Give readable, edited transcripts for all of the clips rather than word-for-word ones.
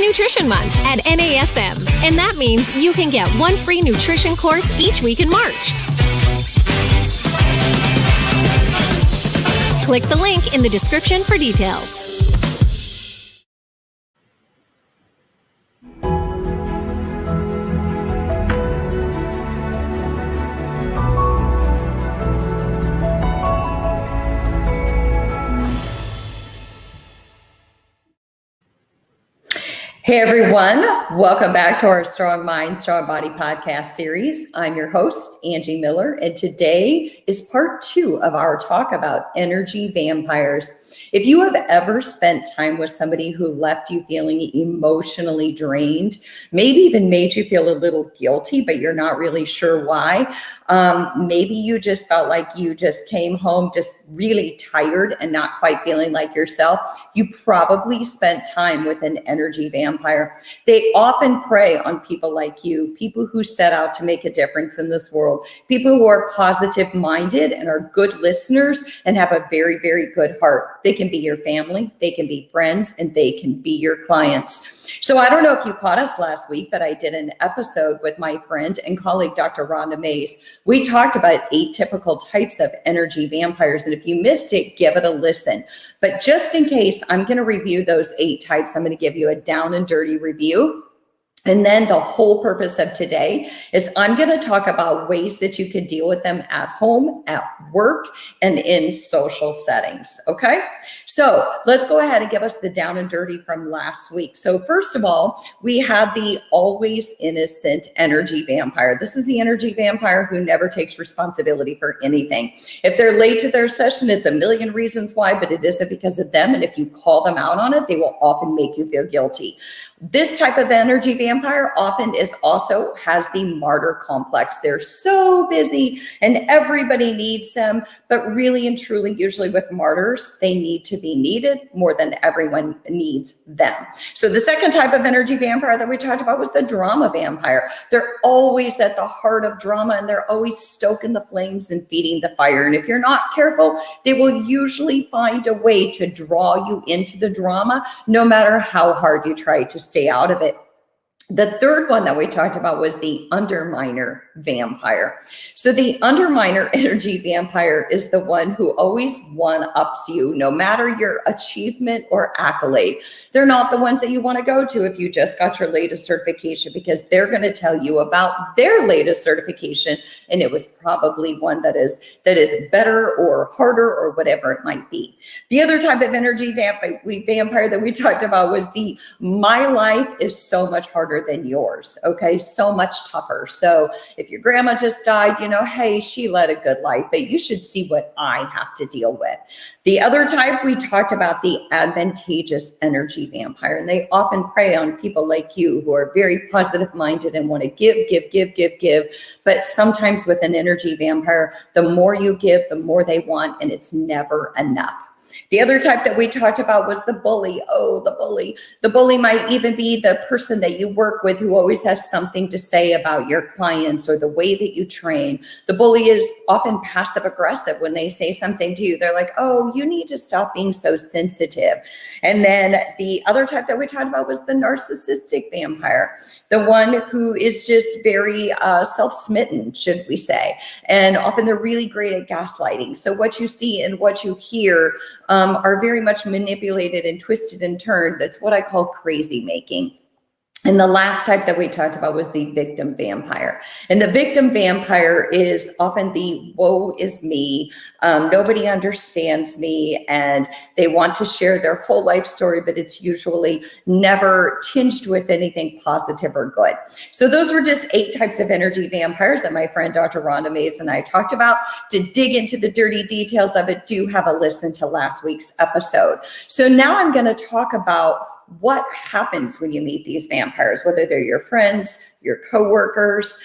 Nutrition Month at NASM, and that means you can get one free nutrition course each week in March. Click the link in the description for details. Hey everyone, welcome back to our Strong Mind, Strong Body podcast series. I'm your host, Angie Miller, and today is part 2 of our talk about energy vampires. If you have ever spent time with somebody who left you feeling emotionally drained, maybe even made you feel a little guilty, but you're not really sure why, maybe you just felt like you just came home just really tired and not quite feeling like yourself, you probably spent time with an energy vampire. They often prey on people like you, people who set out to make a difference in this world, people who are positive minded and are good listeners and have a very, very good heart. They can be your family, they can be friends, and they can be your clients. So I don't know if you caught us last week, but I did an episode with my friend and colleague, Dr. Rhonda Mays. We talked about 8 typical types of energy vampires. And if you missed it, give it a listen. But just in case, I'm going to review those 8 types. I'm going to give you a down and dirty review. And then the whole purpose of today is I'm going to talk about ways that you can deal with them at home, at work, and in social settings. Okay, so let's go ahead and give us the down and dirty from last week. So first of all, we had the always innocent energy vampire. This is the energy vampire who never takes responsibility for anything. If they're late to their session, it's a million reasons why, but it isn't because of them. And if you call them out on it, they will often make you feel guilty. This type of energy vampire often has the martyr complex. They're so busy and everybody needs them, but really and truly, usually with martyrs, they need to be needed more than everyone needs them. So the second type of energy vampire that we talked about was the drama vampire. They're always at the heart of drama and they're always stoking the flames and feeding the fire. And if you're not careful, they will usually find a way to draw you into the drama, no matter how hard you try to stay out of it. The third one that we talked about was the underminer vampire. So the underminer energy vampire is the one who always one-ups you, no matter your achievement or accolade. They're not the ones that you want to go to if you just got your latest certification, because they're going to tell you about their latest certification, and it was probably one that is better or harder or whatever it might be. The other type of energy vampire that we talked about was the my life is so much harder than yours. Okay, so much tougher. So if your grandma just died, hey, she led a good life, but you should see what I have to deal with. The other type, we talked about the advantageous energy vampire, and they often prey on people like you who are very positive minded and want to give. But sometimes with an energy vampire, the more you give, the more they want, and it's never enough. The other type that we talked about was the bully. Oh, the bully. The bully might even be the person that you work with who always has something to say about your clients or the way that you train. The bully is often passive aggressive when they say something to you. They're like, oh, you need to stop being so sensitive. And then the other type that we talked about was the narcissistic vampire, the one who is just very self-smitten, should we say. And often they're really great at gaslighting. So what you see and what you hear are very much manipulated and twisted and turned. That's what I call crazy making. And the last type that we talked about was the victim vampire. And the victim vampire is often the woe is me, nobody understands me, and they want to share their whole life story, but it's usually never tinged with anything positive or good. So those were just 8 types of energy vampires that my friend Dr. Rhonda Mays and I talked about. To dig into the dirty details of it, do have a listen to last week's episode. So now I'm going to talk about what happens when you meet these vampires, whether they're your friends, your coworkers.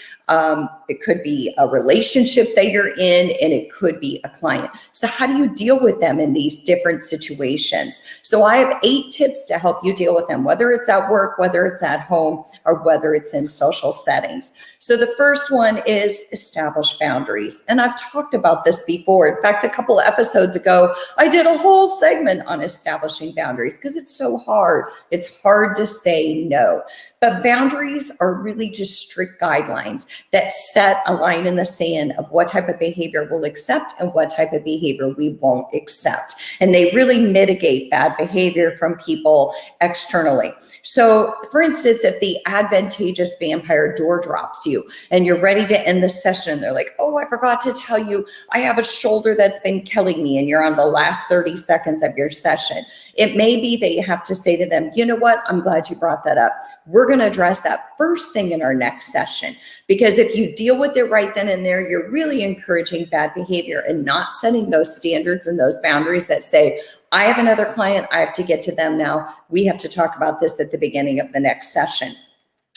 It could be a relationship that you're in, and it could be a client. So how do you deal with them in these different situations? So I have 8 tips to help you deal with them, whether it's at work, whether it's at home, or whether it's in social settings. So the first one is establish boundaries. And I've talked about this before. In fact, a couple of episodes ago, I did a whole segment on establishing boundaries because it's so hard. It's hard to say no. But boundaries are really just strict guidelines that set a line in the sand of what type of behavior we'll accept and what type of behavior we won't accept. And they really mitigate bad behavior from people externally. So for instance, if the advantageous vampire door drops you and you're ready to end the session, they're like, oh, I forgot to tell you, I have a shoulder that's been killing me, and you're on the last 30 seconds of your session. It may be that you have to say to them, you know what, I'm glad you brought that up. We're going to address that first thing in our next session, because if you deal with it right then and there, you're really encouraging bad behavior and not setting those standards and those boundaries that say, I have another client, I have to get to them now. We have to talk about this at the beginning of the next session.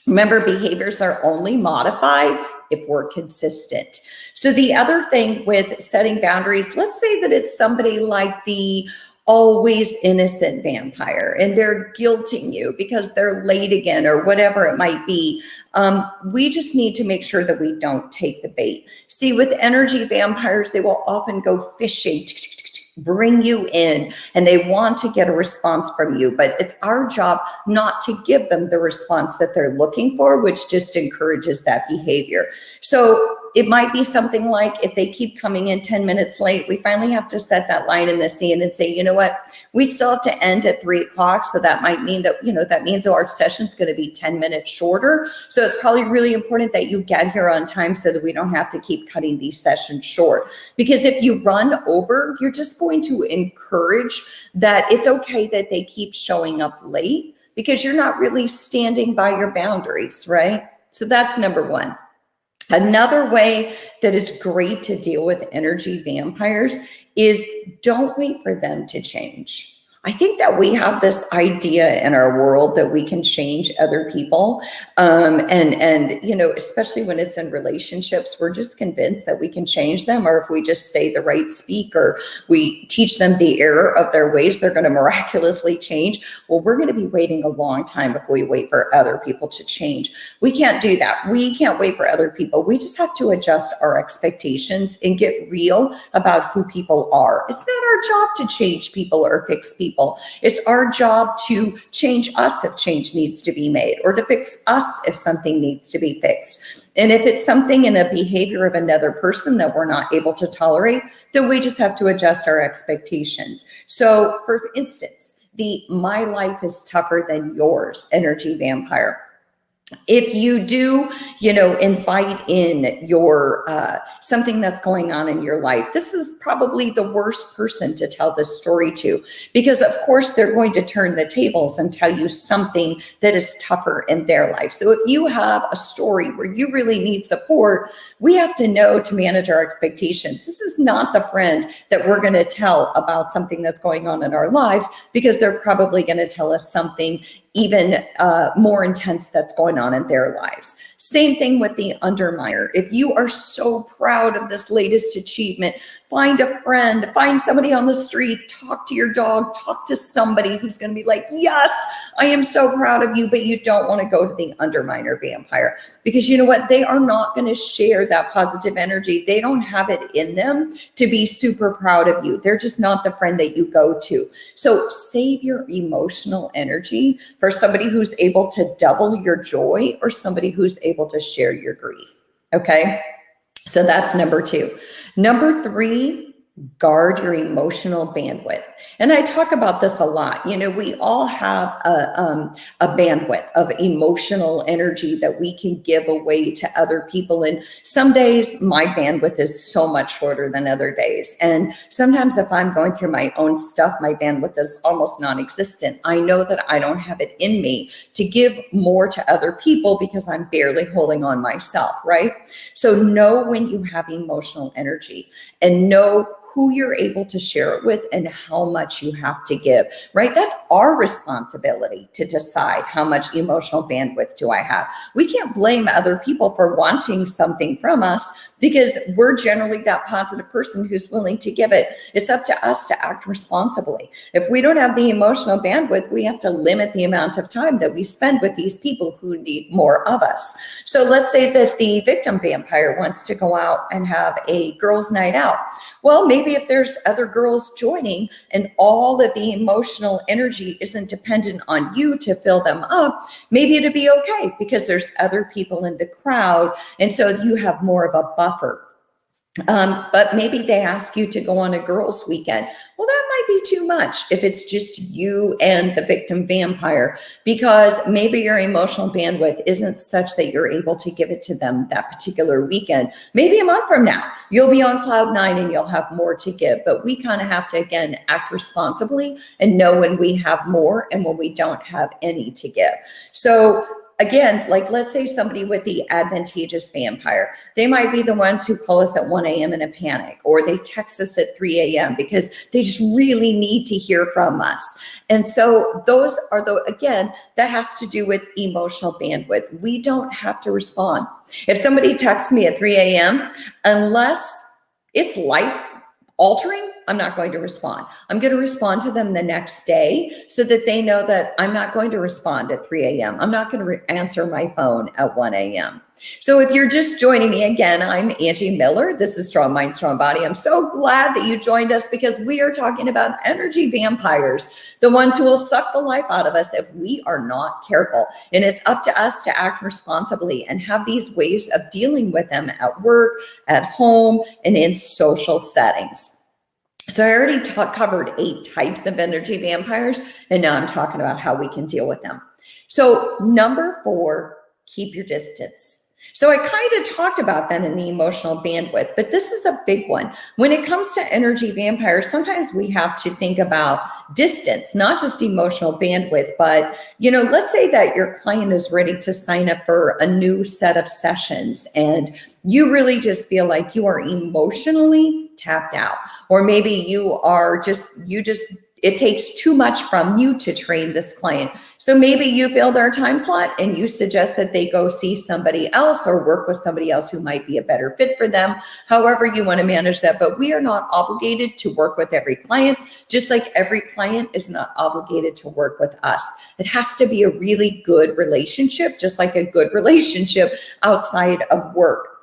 Remember, behaviors are only modified if we're consistent. So the other thing with setting boundaries, let's say that it's somebody like the always innocent vampire and they're guilting you because they're late again or whatever it might be. We just need to make sure that we don't take the bait. See, with energy vampires, they will often go fishing, bring you in, and they want to get a response from you, but it's our job not to give them the response that they're looking for, which just encourages that behavior. So it might be something like, if they keep coming in 10 minutes late, we finally have to set that line in the sand and say, you know what, we still have to end at 3 o'clock. So that might mean that, that means that our session's going to be 10 minutes shorter. So it's probably really important that you get here on time so that we don't have to keep cutting these sessions short. Because if you run over, you're just going to encourage that it's okay that they keep showing up late, because you're not really standing by your boundaries, right? So that's number one. Another way that is great to deal with energy vampires is don't wait for them to change. I think that we have this idea in our world that we can change other people. Especially when it's in relationships, we're just convinced that we can change them. Or if we just say the right speak or we teach them the error of their ways, they're going to miraculously change. Well, we're going to be waiting a long time if we wait for other people to change. We can't do that. We can't wait for other people. We just have to adjust our expectations and get real about who people are. It's not our job to change people or fix people. It's our job to change us if change needs to be made, or to fix us if something needs to be fixed. And if it's something in a behavior of another person that we're not able to tolerate, then we just have to adjust our expectations. So for instance, the my life is tougher than yours energy vampire. If you do, invite in your something that's going on in your life, this is probably the worst person to tell this story to, because of course they're going to turn the tables and tell you something that is tougher in their life. So if you have a story where you really need support, we have to know to manage our expectations. This is not the friend that we're going to tell about something that's going on in our lives, because they're probably going to tell us something even more intense that's going on in their lives. Same thing with the underminer. If you are so proud of this latest achievement, find a friend, find somebody on the street, talk to your dog, talk to somebody who's going to be like, yes, I am so proud of you, but you don't want to go to the underminer vampire, because you know what? They are not going to share that positive energy. They don't have it in them to be super proud of you. They're just not the friend that you go to. So save your emotional energy for somebody who's able to double your joy, or somebody who's able to share your grief. Okay. So that's number 2. Number 3, guard your emotional bandwidth. And I talk about this a lot. We all have a bandwidth of emotional energy that we can give away to other people. And some days my bandwidth is so much shorter than other days. And sometimes if I'm going through my own stuff, my bandwidth is almost non-existent. I know that I don't have it in me to give more to other people because I'm barely holding on myself, right? So know when you have emotional energy, and know who you're able to share it with and how much you have to give, right? That's our responsibility to decide how much emotional bandwidth do I have. We can't blame other people for wanting something from us because we're generally that positive person who's willing to give it. It's up to us to act responsibly. If we don't have the emotional bandwidth, we have to limit the amount of time that we spend with these people who need more of us. So let's say that the victim vampire wants to go out and have a girls' night out. Well, maybe if there's other girls joining and all of the emotional energy isn't dependent on you to fill them up, maybe it'd be okay because there's other people in the crowd. And so you have more of a buffer. But maybe they ask you to go on a girls' weekend. Well, that might be too much if it's just you and the victim vampire, because maybe your emotional bandwidth isn't such that you're able to give it to them that particular weekend. Maybe a month from now, you'll be on cloud 9 and you'll have more to give. But we kind of have to, again, act responsibly and know when we have more and when we don't have any to give. So again, like let's say somebody with the advantageous vampire, they might be the ones who call us at 1 a.m. in a panic, or they text us at 3 a.m. because they just really need to hear from us. And so those are again, that has to do with emotional bandwidth. We don't have to respond. If somebody texts me at 3 a.m., unless it's life altering, I'm not going to respond. I'm going to respond to them the next day so that they know that I'm not going to respond at 3 a.m. I'm not going to answer my phone at 1 a.m. So if you're just joining me again, I'm Angie Miller. This is Strong Mind, Strong Body. I'm so glad that you joined us because we are talking about energy vampires, the ones who will suck the life out of us if we are not careful. And it's up to us to act responsibly and have these ways of dealing with them at work, at home, and in social settings. So I already covered 8 types of energy vampires, and now I'm talking about how we can deal with them. So number 4, keep your distance. So I kind of talked about that in the emotional bandwidth, but this is a big one. When it comes to energy vampires, sometimes we have to think about distance, not just emotional bandwidth, but, let's say that your client is ready to sign up for a new set of sessions and you really just feel like you are emotionally tapped out, or maybe it takes too much from you to train this client. So maybe you fill their time slot and you suggest that they go see somebody else or work with somebody else who might be a better fit for them, however you want to manage that. But we are not obligated to work with every client, just like every client is not obligated to work with us. It has to be a really good relationship, just like a good relationship outside of work.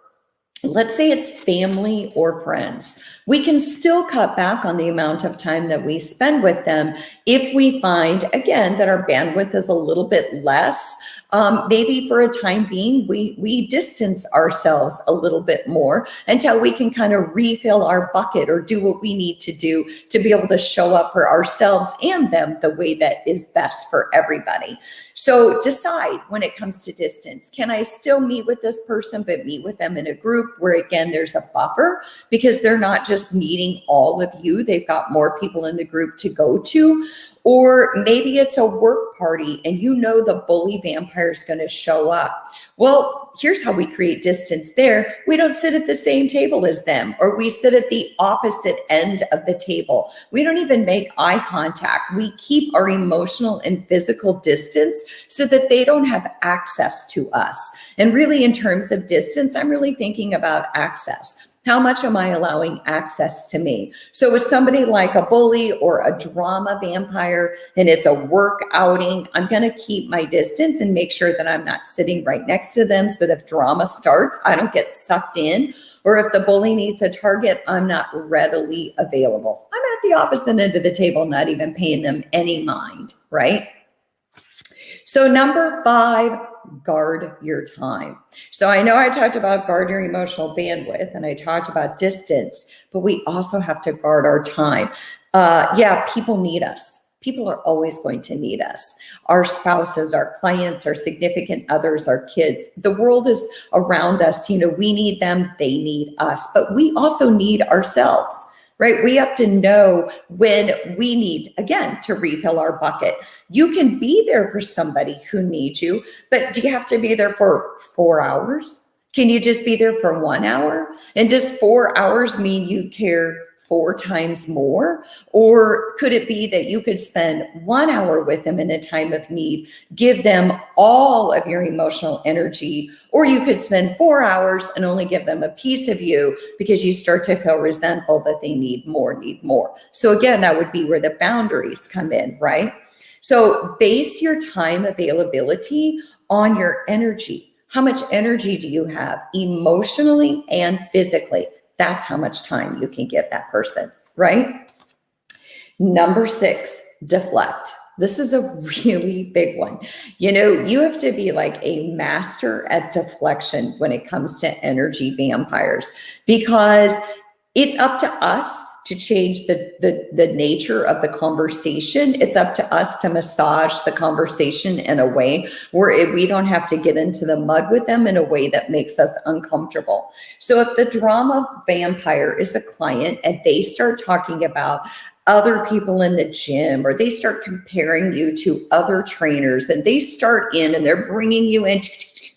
Let's say it's family or friends. We can still cut back on the amount of time that we spend with them if we find, again, that our bandwidth is a little bit less. Maybe for a time being, we distance ourselves a little bit more until we can kind of refill our bucket or do what we need to do to be able to show up for ourselves and them the way that is best for everybody. So decide when it comes to distance. Can I still meet with this person, but meet with them in a group where, again, there's a buffer because they're not just meeting all of you. They've got more people in the group to go to. Or maybe it's a work party and the bully vampire is going to show up. Well, here's how we create distance there. We don't sit at the same table as them, or we sit at the opposite end of the table. We don't even make eye contact. We keep our emotional and physical distance so that they don't have access to us. And really, in terms of distance, I'm really thinking about access. How much am I allowing access to me? So with somebody like a bully or a drama vampire and it's a work outing, I'm going to keep my distance and make sure that I'm not sitting right next to them so that if drama starts, I don't get sucked in. Or if the bully needs a target, I'm not readily available. I'm at the opposite end of the table, not even paying them any mind, right? So number 5, guard your time. So I know I talked about guard your emotional bandwidth and I talked about distance, but we also have to guard our time. People need us. People are always going to need us. Our spouses, our clients, our significant others, our kids. The world is around us. We need them, they need us, but we also need ourselves. Right? We have to know when we need, again, to refill our bucket. You can be there for somebody who needs you, but do you have to be there for 4 hours? Can you just be there for 1 hour? And does 4 hours mean you care 4 times more? Or could it be that you could spend 1 hour with them in a time of need, give them all of your emotional energy, or you could spend 4 hours and only give them a piece of you because you start to feel resentful that they need more. So again, that would be where the boundaries come in, right? So base your time availability on your energy. How much energy do you have emotionally and physically? That's how much time you can give that person, right? Number 6, deflect. This is a really big one. You have to be like a master at deflection when it comes to energy vampires, because it's up to us to change the nature of the conversation. It's up to us to massage the conversation in a way where we don't have to get into the mud with them in a way that makes us uncomfortable. So if the drama vampire is a client and they start talking about other people in the gym, or they start comparing you to other trainers, and they start in and they're bringing you in,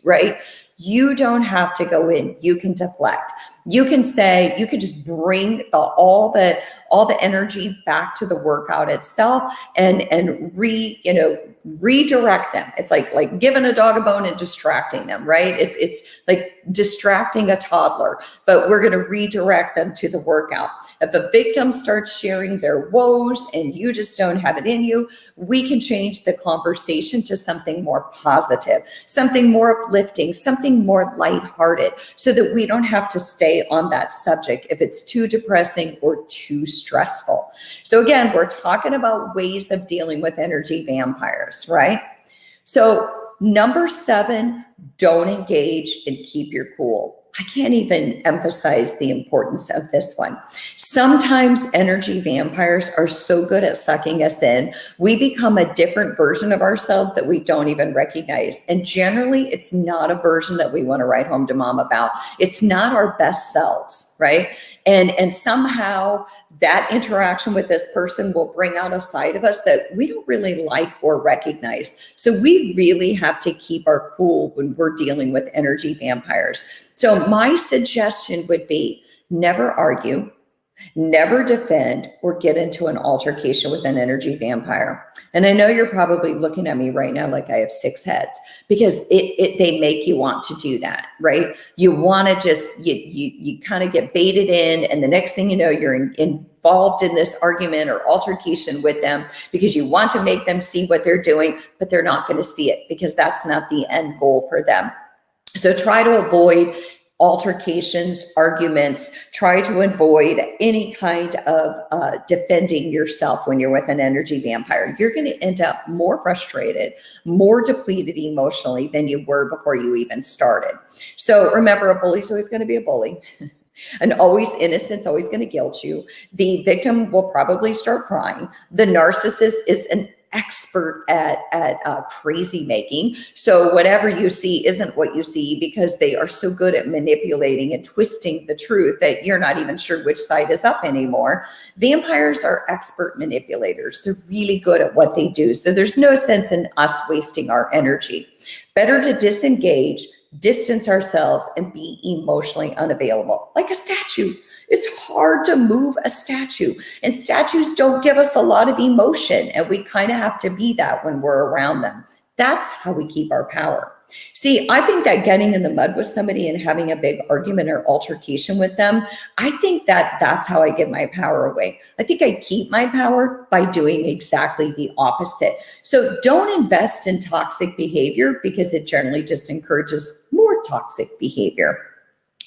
right? You don't have to go in. You can deflect. You can say, you can just bring all the energy back to the workout itself and redirect them. It's like giving a dog a bone and distracting them, right? It's like distracting a toddler, but we're going to redirect them to the workout. If a victim starts sharing their woes and you just don't have it in you, we can change the conversation to something more positive, something more uplifting, something more lighthearted, so that we don't have to stay on that subject if it's too depressing or too stressful. So again, we're talking about ways of dealing with energy vampires, right? So number 7, don't engage and keep your cool. I can't even emphasize the importance of this one. Sometimes energy vampires are so good at sucking us in, we become a different version of ourselves that we don't even recognize. And generally, it's not a version that we want to write home to mom about. It's not our best selves, right? And somehow that interaction with this person will bring out a side of us that we don't really like or recognize. So we really have to keep our cool when we're dealing with energy vampires. So my suggestion would be never argue, never defend, or get into an altercation with an energy vampire. And I know you're probably looking at me right now like I have 6 heads, because they make you want to do that, right? You want to just, you kind of get baited in, and the next thing you know, you're involved in this argument or altercation with them because you want to make them see what they're doing, but they're not going to see it because that's not the end goal for them. So try to avoid altercations, arguments. Try to avoid any kind of defending yourself when you're with an energy vampire. You're going to end up more frustrated, more depleted emotionally than you were before you even started. So remember, a bully's always going to be a bully. And always innocent's always going to guilt you. The victim will probably start crying. The narcissist is an expert at crazy making. So whatever you see isn't what you see, because they are so good at manipulating and twisting the truth that you're not even sure which side is up anymore. Vampires are expert manipulators. They're really good at what they do. So there's no sense in us wasting our energy. Better to disengage, distance ourselves, and be emotionally unavailable, like a statue. It's hard to move a statue, and statues don't give us a lot of emotion, and we kind of have to be that when we're around them. That's how we keep our power. See, I think that getting in the mud with somebody and having a big argument or altercation with them, I think that that's how I give my power away. I think I keep my power by doing exactly the opposite. So don't invest in toxic behavior, because it generally just encourages more toxic behavior.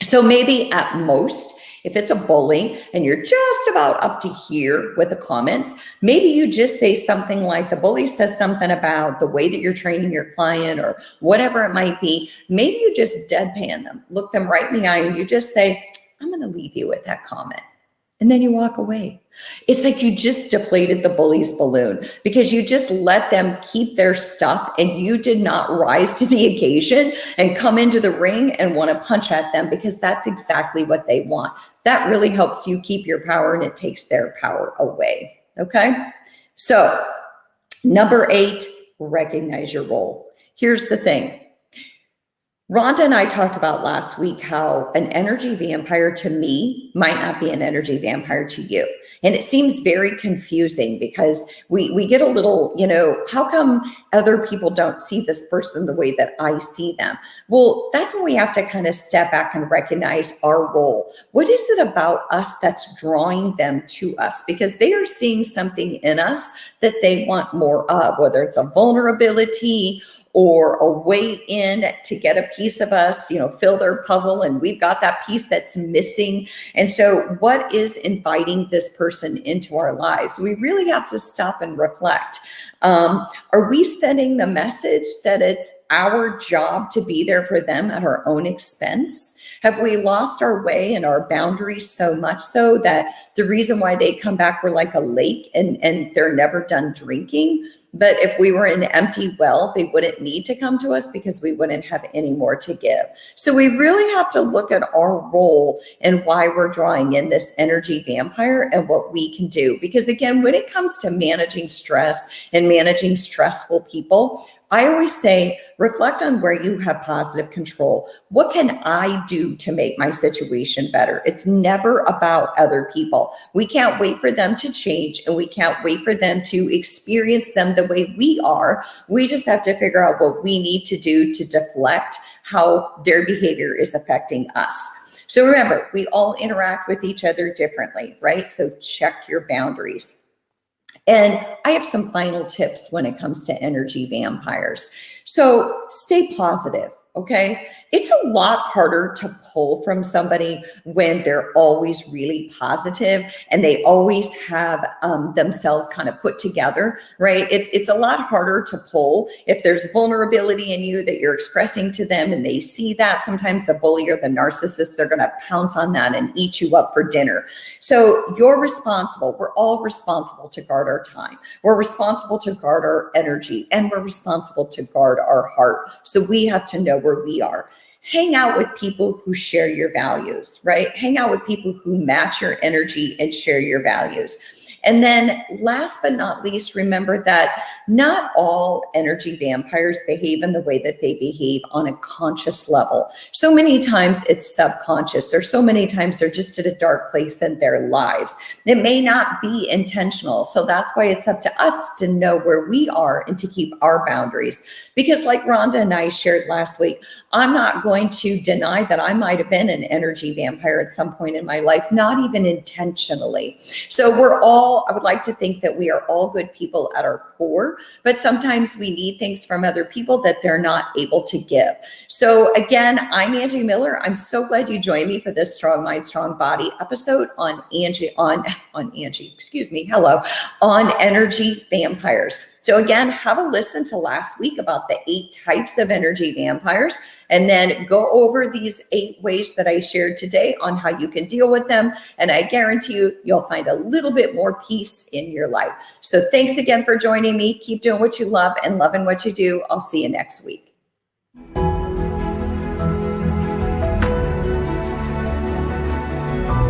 So maybe at most, if it's a bully and you're just about up to here with the comments, maybe you just say something like, the bully says something about the way that you're training your client or whatever it might be. Maybe you just deadpan them, look them right in the eye, and you just say, I'm going to leave you with that comment. And then you walk away. It's like you just deflated the bully's balloon, because you just let them keep their stuff and you did not rise to the occasion and come into the ring and want to punch at them, because that's exactly what they want. That really helps you keep your power, and it takes their power away. Okay. So number 8, recognize your role. Here's the thing. Rhonda and I talked about last week how an energy vampire to me might not be an energy vampire to you. And it seems very confusing because we get a little, how come other people don't see this person the way that I see them? Well, that's when we have to kind of step back and recognize our role. What is it about us that's drawing them to us? Because they are seeing something in us that they want more of, whether it's a vulnerability or a way in to get a piece of us, fill their puzzle, and we've got that piece that's missing. And so what is inviting this person into our lives? We really have to stop and reflect. Are we sending the message that it's our job to be there for them at our own expense? Have we lost our way and our boundaries so much so that the reason why they come back, we're like a lake and they're never done drinking? But if we were an empty well, they wouldn't need to come to us because we wouldn't have any more to give. So we really have to look at our role and why we're drawing in this energy vampire and what we can do. Because again, when it comes to managing stress and managing stressful people, I always say, reflect on where you have positive control. What can I do to make my situation better? It's never about other people. We can't wait for them to change, and we can't wait for them to experience them the way we are. We just have to figure out what we need to do to deflect how their behavior is affecting us. So remember, we all interact with each other differently, right? So check your boundaries. And I have some final tips when it comes to energy vampires. So stay positive, okay? It's a lot harder to pull from somebody when they're always really positive and they always have themselves kind of put together, right? It's a lot harder to pull if there's vulnerability in you that you're expressing to them and they see that. Sometimes the bully or the narcissist, they're going to pounce on that and eat you up for dinner. So you're responsible. We're all responsible to guard our time. We're responsible to guard our energy, and we're responsible to guard our heart. So we have to know where we are. Hang out with people who share your values, right? Hang out with people who match your energy and share your values. And then last but not least, remember that not all energy vampires behave in the way that they behave on a conscious level. So many times it's subconscious, or so many times they're just at a dark place in their lives. It may not be intentional. So that's why it's up to us to know where we are and to keep our boundaries. Because like Rhonda and I shared last week, I'm not going to deny that I might have been an energy vampire at some point in my life, not even intentionally. So I would like to think that we are all good people at our core, but sometimes we need things from other people that they're not able to give. So again, I'm Angie Miller. I'm so glad you joined me for this Strong Mind, Strong Body episode on energy vampires. So again, have a listen to last week about the 8 types of energy vampires, and then go over these 8 ways that I shared today on how you can deal with them. And I guarantee you, you'll find a little bit more peace in your life. So thanks again for joining me. Keep doing what you love and loving what you do. I'll see you next week.